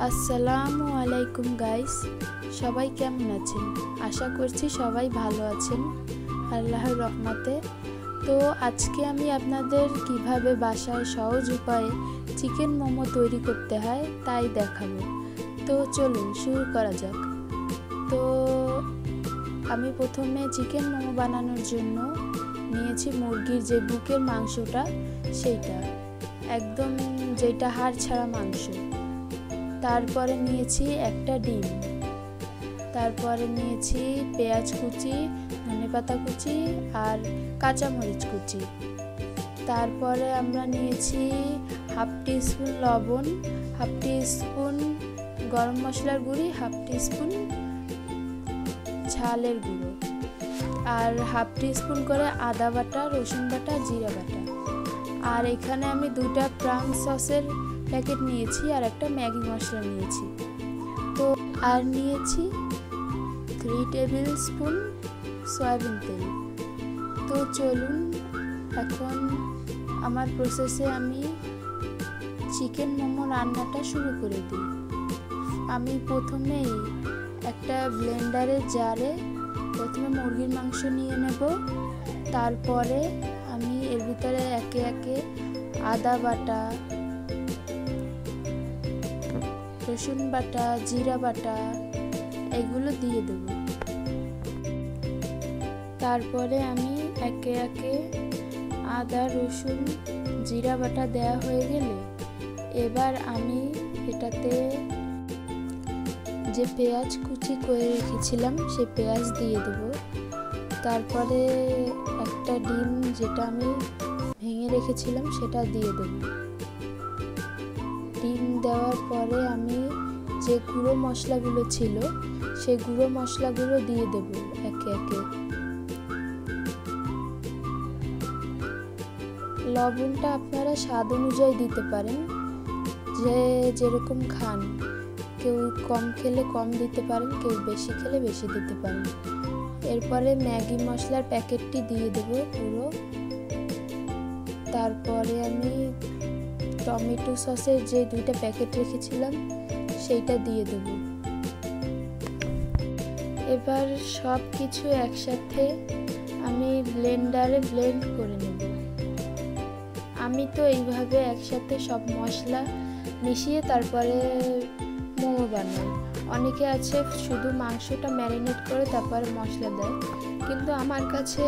আসসালামু আলাইকুম গাইস, সবাই কেমন আছেন? আশা করছি সবাই ভালো আছেন আল্লাহর রহমতে। তো আজকে আমি আপনাদের কিভাবে বাসায় সহজ উপায়ে চিকেন মোমো তৈরি করতে হয় তাই দেখাবো। তো চলুন শুরু করা যাক। তো আমি প্রথমে চিকেন মোমো বানানোর জন্য নিয়েছি মুরগির যে বুকের মাংসটা, সেইটা একদম যেটা হাড় ছাড়া মাংস। তারপরে নিয়েছি একটা ডিম, তারপরে নিয়েছি পেঁয়াজ কুচি, ধনেপাতা কুচি আর কাঁচামরিচ কুচি। তারপরে আমরা নিয়েছি হাফ টিস্পুন লবণ, হাফ টিস্পুন গরম মশলার গুঁড়ি, হাফ টিস্পুন ঝালের গুঁড়ো আর হাফ টিস্পুন করে আদা বাটা, রসুন বাটা, জিরা বাটা। আর এখানে আমি 2টা প্রাউন সসের প্যাকেট নিয়েছি আর একটা ম্যাগি মশলা নিয়েছি। তো আর নিয়েছি 3 টেবিল স্পুন সয়াবিন তেল। তো চলুন এখন আমার প্রসেসে আমি চিকেন মোমো রান্নাটা শুরু করে দিই। আমি প্রথমেই একটা ব্লেন্ডারের জারে প্রথমে মুরগির মাংস নিয়ে নেব। তারপরে আমি এর ভিতরে একে একে আদা বাটা, রসুন বাটা, জিরা বাটা এগুলো দিয়ে দেব। তারপরে আমি একে একে আদা, রসুন, জিরা বাটা দেওয়া হয়ে গেলে এবার আমি এটাতে যে পেঁয়াজ কুচি করে রেখেছিলাম সেই পেঁয়াজ দিয়ে দেব। তারপরে একটা ডিম যেটা আমি ভেঙে রেখেছিলাম সেটা দিয়ে দেব। ডিম দেওয়ার পরে আমি যে গুঁড়ো মশলাগুলো ছিল সেই গুঁড়ো মশলাগুলো দিয়ে দেব একে একে। লবণটা আপনারা স্বাদ অনুযায়ী দিতে পারেন, যে যেরকম খান। কেউ কম খেলে কম দিতে পারেন, কেউ বেশি খেলে বেশি দিতে পারেন। এরপরে ম্যাগি মশলার প্যাকেটটি দিয়ে দেব পুরো। তারপরে আমি টমেটো সসের যে 2টা প্যাকেট রেখেছিলাম সেইটা দিয়ে দেব। এবার সব কিছু একসাথে আমি ব্লেন্ডারে ব্লেন্ড করে নেব। আমি তো এইভাবে একসাথে সব মশলা মিশিয়ে তারপরে মোমো বানাই। অনেকে আছে শুধু মাংসটা ম্যারিনেট করে তারপরে মশলা দেয়, কিন্তু আমার কাছে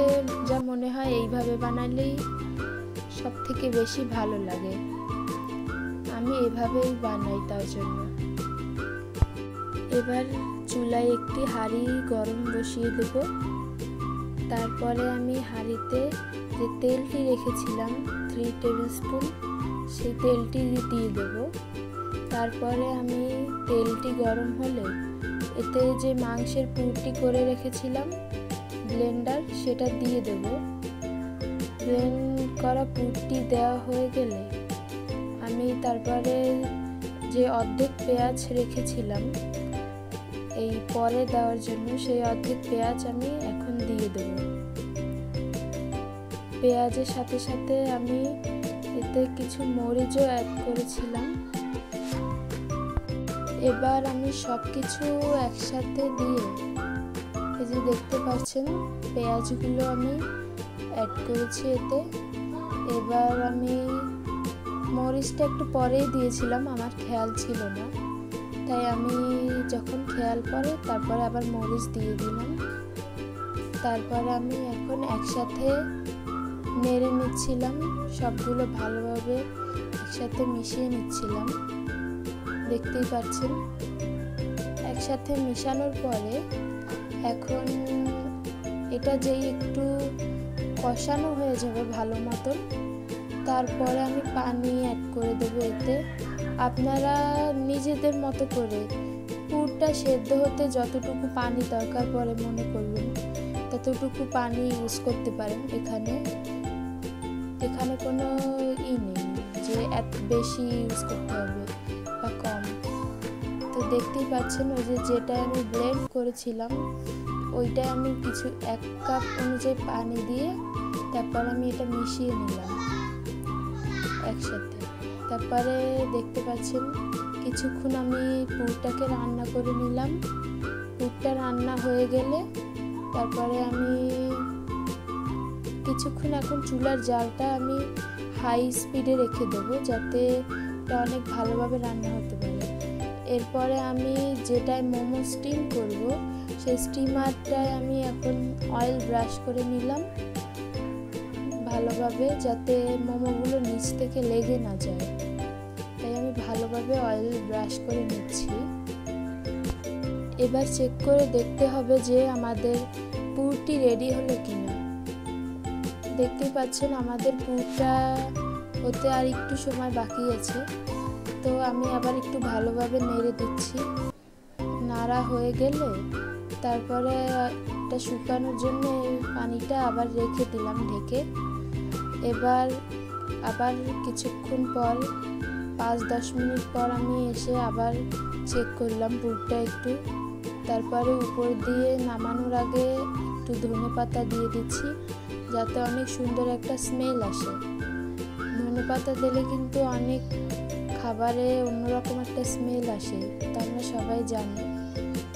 যা মনে হয় এইভাবে বানালেই সব থেকে বেশি ভালো লাগে। আমি এভাবেই বানাই তার জন্য। এবার চুলায় একটি হাঁড়ি গরম বসিয়ে দেব। তারপরে আমি হাঁড়িতে যে তেলটি রেখেছিলাম 3 টেবিল স্পুন, সেই তেলটি দিয়ে দেব। তারপরে আমি তেলটি গরম হলে এতে যে মাংসের পুরটি করে রেখেছিলাম ব্লেন্ডার সেটা দিয়ে দেব। ব্লেন্ড করা পুরটি দেওয়া হয়ে গেলে আমি তারপরে যে অর্ধেক পেঁয়াজ রেখেছিলাম এই পরে দেওয়ার জন্য, সেই অর্ধেক পেঁয়াজ আমি এখন দিয়ে দেব। পেঁয়াজের সাথে সাথে আমি এতে কিছু মরিচও অ্যাড করেছিলাম। এবার আমি সব কিছু একসাথে দিয়ে, এই যে দেখতে পাচ্ছেন পেঁয়াজগুলো আমি অ্যাড করেছি এতে। এবার আমি মরিচটা একটু পরেই দিয়েছিলাম, আমার খেয়াল ছিল না, তাই আমি যখন খেয়াল পড়ে তারপরে আবার মরিচ দিয়ে দিলাম। তারপরে আমি এখন একসাথে নেড়ে নিচ্ছিলাম, সবগুলো ভালোভাবে একসাথে মিশিয়ে নিচ্ছিলাম। দেখতেই পাচ্ছেন একসাথে মিশানোর পরে এখন এটা যেই একটু কষানো হয়ে যাবে ভালো মতন, তারপরে আমি পানি অ্যাড করে দেবো এতে। আপনারা নিজেদের মতো করে পুরটা সেদ্ধ হতে যতটুকু পানি দরকার পড়ে মনে করবেন ততটুকু পানি ইউজ করতে পারেন। এখানে কোনো নেই যে এত বেশি ইউজ করতে হবে বা কম। তো দেখতেই পাচ্ছেন ওই যেটা আমি ব্লেন্ড করেছিলাম ওইটা আমি কিছু 1 কাপ অনুযায়ী পানি দিয়ে তারপর আমি এটা মিশিয়ে নিলাম একসাথে। তারপরে দেখতে পাচ্ছেন কিছুক্ষণ আমি পুরটাকে রান্না করে নিলাম। পুরটা রান্না হয়ে গেলে তারপরে আমি কিছুক্ষণ এখন চুলার জালটা আমি হাই স্পিডে রেখে দেবো, যাতে এটা অনেক ভালোভাবে রান্না হতে পারে। এরপরে আমি যেটায় মোমো স্টিম করব সেই স্টিমারটায় আমি এখন অয়েল ব্রাশ করে নিলাম ভালোভাবে, যাতে মোমোগুলো নিচ থেকে লেগে না যায়। তাই আমি ভালোভাবে অয়েল ব্রাশ করে নিচ্ছি। এবার চেক করে দেখতে হবে যে আমাদের পুরটি রেডি হলো কিনা। দেখতেই পাচ্ছেন আমাদের পুরটা হতে আর একটু সময় বাকি আছে। তো আমি আবার একটু ভালোভাবে নেড়ে দিচ্ছি। নাড়া হয়ে গেলে তারপরে এটা শুকানোর জন্য পানিটা আবার রেখে দিলাম ঢেকে। এবার আবার কিছুক্ষণ পর 5-10 মিনিট পর আমি এসে আবার চেক করলাম পুরটা একটু। তারপরে উপর দিয়ে নামানোর আগে একটু ধনেপাতা দিয়ে দিচ্ছি, যাতে অনেক সুন্দর একটা স্মেল আসে। ধনেপাতা দিলে কিন্তু অনেক খাবারে অন্যরকম একটা স্মেল আসে, তা আমরা সবাই জানি।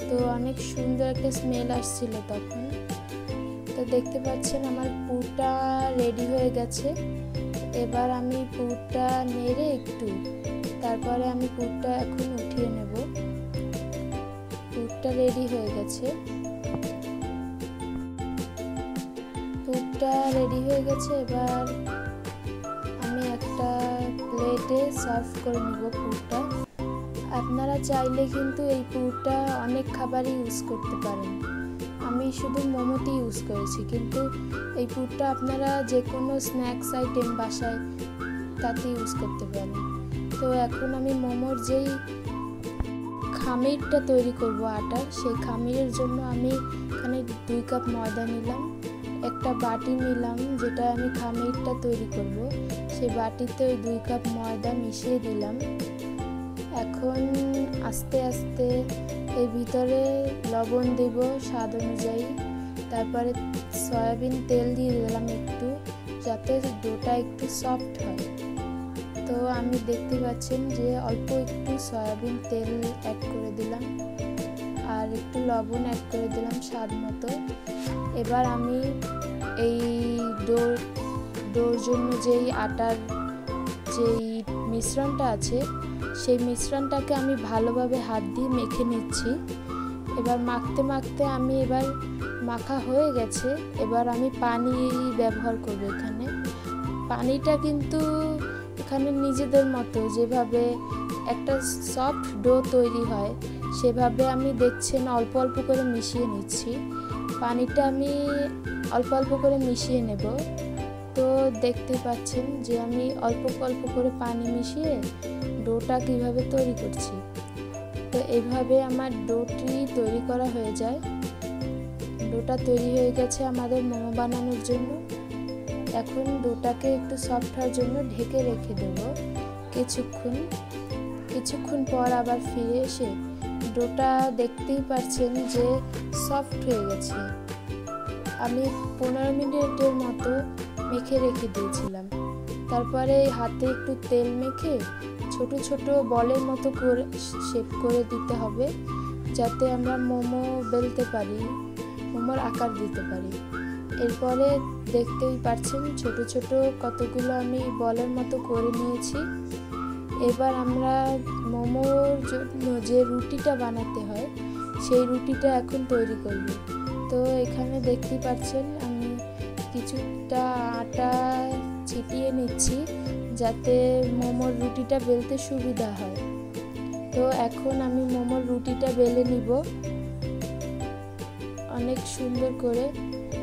তো অনেক সুন্দর একটা স্মেল আসছিল তখন। তো দেখতে পাচ্ছেন আমার পুরটা রেডি হয়ে গেছে। এবার আমি পুরটা নেড়ে একটু তারপরে আমি পুরটা এখন উঠিয়ে নেব। পুরটা রেডি হয়ে গেছে। পুরটা রেডি হয়ে গেছে। এবার আমি একটা প্লেটে সার্ভ করে নেব পুরটা। আপনারা চাইলে কিন্তু এই পুরটা অনেক খাবারই ইউজ করতে পারেন। আমি শুধু মোমোতে ইউজ করেছি, কিন্তু এই পুরটা আপনারা যে কোনো স্ন্যাক্স আইটেম বাসায় তাতে ইউজ করতে পারেন। তো এখন আমি মোমোর যেই খামিরটা তৈরি করব আটার, সেই খামিরের জন্য আমি এখানে 2 কাপ ময়দা নিলাম, একটা বাটি নিলাম যেটা আমি খামিরটা তৈরি করব, সেই বাটিতে ওই 2 কাপ ময়দা মিশিয়ে দিলাম। এখন আস্তে আস্তে এর ভিতরে লবণ দেব স্বাদ অনুযায়ী। তারপরে সয়াবিন তেল দিয়ে দিলাম একটু, যাতে ডোটা একটু সফট হয়। তো আমি দেখতে পাচ্ছেন যে অল্প একটু সয়াবিন তেল অ্যাড করে দিলাম আর একটু লবণ অ্যাড করে দিলাম স্বাদ মতো। এবার আমি এই ডোর জন্য যেই আটার যেই মিশ্রণটা আছে সেই মিশ্রণটাকে আমি ভালোভাবে হাত দিয়ে মেখে নিচ্ছি। এবার মাখতে মাখতে আমি এবার মাখা হয়ে গেছে। এবার আমি পানি ব্যবহার করব এখানে। পানিটা কিন্তু এখানে নিজেদের মতো যেভাবে একটা সফট ডো তৈরি হয় সেভাবে আমি দেখছেন অল্প অল্প করে মিশিয়ে নিচ্ছি। পানিটা আমি অল্প অল্প করে মিশিয়ে নেব। তো দেখতে পাচ্ছেন যে আমি অল্প অল্প করে পানি মিশিয়ে ডোটা কিভাবে তৈরি করছি। তো এইভাবে আমার ডোটি তৈরি করা হয়ে যায়। ডোটা তৈরি হয়ে গেছে আমাদের মোমো বানানোর জন্য। এখন ডোটাকে একটু সফট হওয়ার জন্য ঢেকে রেখে দেব কিছুক্ষণ পর আবার ফিরে এসে ডোটা দেখতেই পাচ্ছেন যে সফট হয়ে গেছে। আমি 15 মিনিটের মতো মেখে রেখে দিয়েছিলাম। তারপরে হাতে একটু তেল মেখে ছোট ছোট বলের মতো করে শেপ করে দিতে হবে, যাতে আমরা মোমো বেলতে পারি, মোমোর আকার দিতে পারি। এরপরে দেখতেই পাচ্ছেন ছোট ছোট কতগুলো আমি বলের মতো করে নিয়েছি। এবার আমরা মোমোর জন্য যে রুটিটা বানাতে হয় সেই রুটিটা এখন তৈরি করব। তো এখানে দেখতেই পাচ্ছেন আমি কিছুটা আটা ছিটিয়ে নিচ্ছি, যাতে মোমোর রুটিটা বেলতে সুবিধা হয়। তো এখন আমি মোমোর রুটিটা বেলে নিব। অনেক সুন্দর করে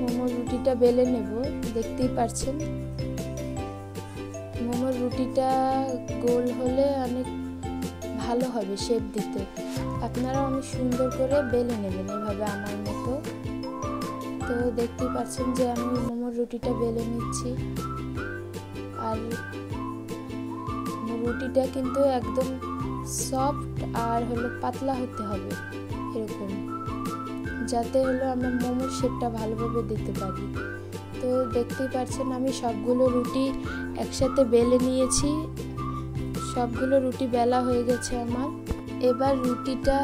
মোমোর রুটিটা বেলে নেব। দেখতেই পাচ্ছেন মোমোর রুটিটা গোল হলে অনেক ভালো হবে শেপ দিতে। আপনারা অনেক সুন্দর করে বেলে নেবেন এভাবে আমার মতো। তো দেখতেই পাচ্ছেন যে আমি মোমোর রুটিটা বেলে নিচ্ছি। আর রুটিটা কিন্তু একদম সফট আর পাতলা হতে হবে এরকম, যাতে আমরা মোমোর শেপটা ভালোভাবে দিতে পারি। তো দেখতেই পাচ্ছেন আমি সবগুলো রুটি একসাথে বেলে নিয়েছি। সবগুলো রুটি বেলা হয়ে গেছে আমার। এবার রুটিটা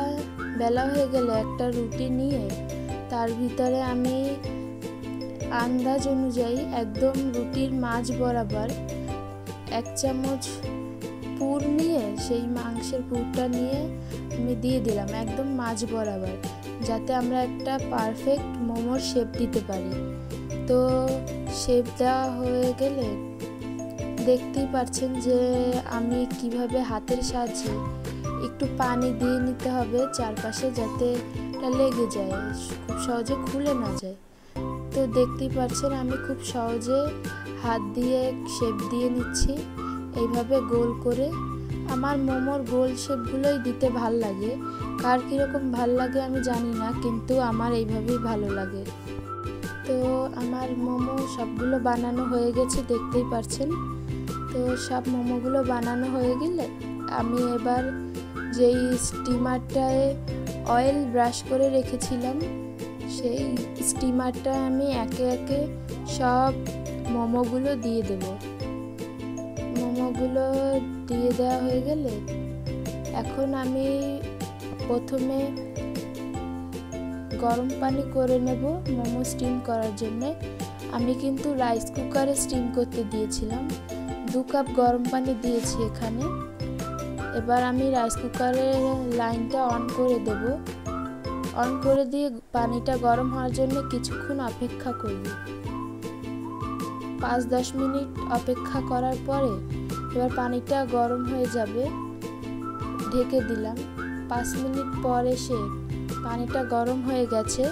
বেলা হয়ে গেলে একটা রুটি নিয়ে তার ভিতরে আমি আন্দাজ অনুযায়ী একদম রুটির মাঝ বরাবর 1 চামচ পুর নিয়ে সেই মাংসের পুরটা নিয়ে আমি দিয়ে দিলাম একদম মাঝ বরাবর, যাতে আমরা একটা পারফেক্ট মোমোর শেপ দিতে পারি। তো শেপ দেওয়া হয়ে গেলে দেখতেই পাচ্ছেন যে আমি কিভাবে হাতের সাহায্যে একটু পানি দিয়ে নিতে হবে চারপাশে, যাতে এটা লেগে যায়, খুব সহজে খুলে না যায়। তো দেখতেই পাচ্ছেন আমি খুব সহজে হাত দিয়ে শেপ দিয়ে নিচ্ছি এইভাবে গোল করে। আমার মোমোর গোল শেপগুলোই দিতে ভাল লাগে, কার কীরকম ভাল লাগে আমি জানি না, কিন্তু আমার এইভাবেই ভালো লাগে। তো আমার মোমো সবগুলো বানানো হয়ে গেছে দেখতেই পাচ্ছেন। তো সব মোমোগুলো বানানো হয়ে গেলে আমি এবার যেই স্টিমারটায় অয়েল ব্রাশ করে রেখেছিলাম সেই স্টিমারটায় আমি একে একে সব মোমোগুলো দিয়ে দেব। মোমোগুলো দিয়ে দেওয়া হয়ে গেলে এখন আমি প্রথমে গরম পানি করে নেব মোমো স্টিম করার জন্য। আমি কিন্তু রাইস কুকারে স্টিম করতে দিয়েছিলাম, 2 কাপ গরম পানি দিয়েছি এখানে। এবার আমি রাইস কুকারের লাইনটা অন করে দেব। অন করে দিয়ে পানিটা গরম হওয়ার জন্য কিছুক্ষণ অপেক্ষা করব। 5-10 মিনিট অপেক্ষা করার পরে এবার পানিটা গরম হয়ে যাবে, ঢেকে দিলাম। 5 মিনিট পর এসে পানিটা গরম হয়ে গেছে।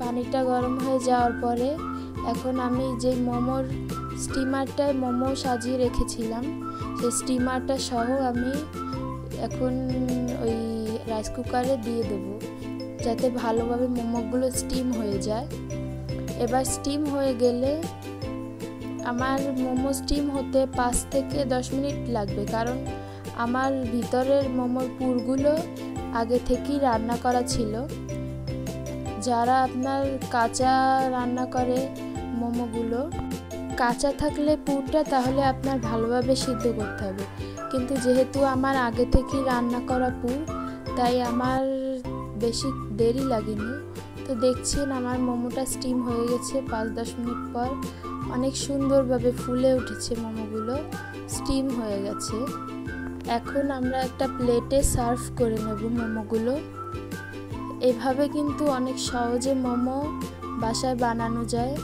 পানিটা গরম হয়ে যাওয়ার পরে এখন আমি যে মোমোর স্টিমারটায় মোমো সাজিয়ে রেখেছিলাম সেই স্টিমারটা সহ আমি এখন ওই রাইস কুকারে দিয়ে দেবো, যাতে ভালোভাবে মোমোগুলো স্টিম হয়ে যায়। এবার স্টিম হয়ে গেলে আমার মোমো স্টিম হতে 5 থেকে 10 মিনিট লাগবে, কারণ আমার ভিতরের মোমোর পুরগুলো আগে থেকেই রান্না করা ছিল। যারা আপনার কাঁচা রান্না করে মোমোগুলো, কাঁচা থাকলে পুরটা তাহলে আপনার ভালোভাবে সিদ্ধ করতে হবে, কিন্তু যেহেতু আমার আগে থেকেই রান্না করা পুর, তাই আমার বেশি দেরি লাগেনি। তো দেখছেন আমার মোমোটা স্টিম হয়ে গেছে 5-10 মিনিট পর, অনেক সুন্দরভাবে ফুলে উঠেছে মোমোগুলো, স্টিম হয়ে গেছে। এখন আমরা একটা প্লেটে সার্ভ করে নেব মোমোগুলো। এভাবে কিন্তু অনেক সহজে মোমো বাসায় বানানো যায়।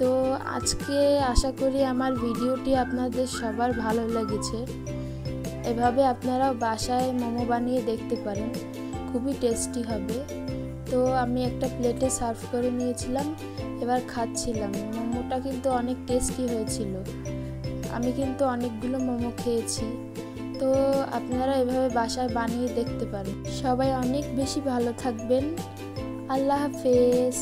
তো আজকে আশা করি আমার ভিডিওটি আপনাদের সবার ভালো লেগেছে। এভাবে আপনারাও বাসায় মোমো বানিয়ে দেখতে পারেন, খুবই টেস্টি হবে। তো আমি একটা প্লেটে সার্ভ করে নিয়েছিলাম, এবার খাচ্ছিলাম। মোমোটা কিন্তু অনেক টেস্টি হয়েছিল, আমি কিন্তু অনেকগুলো মোমো খেয়েছি। তো আপনারা এভাবে বাসায় বানিয়ে দেখতে পারেন। সবাই অনেক বেশি ভালো থাকবেন। আল্লাহ হাফেজ।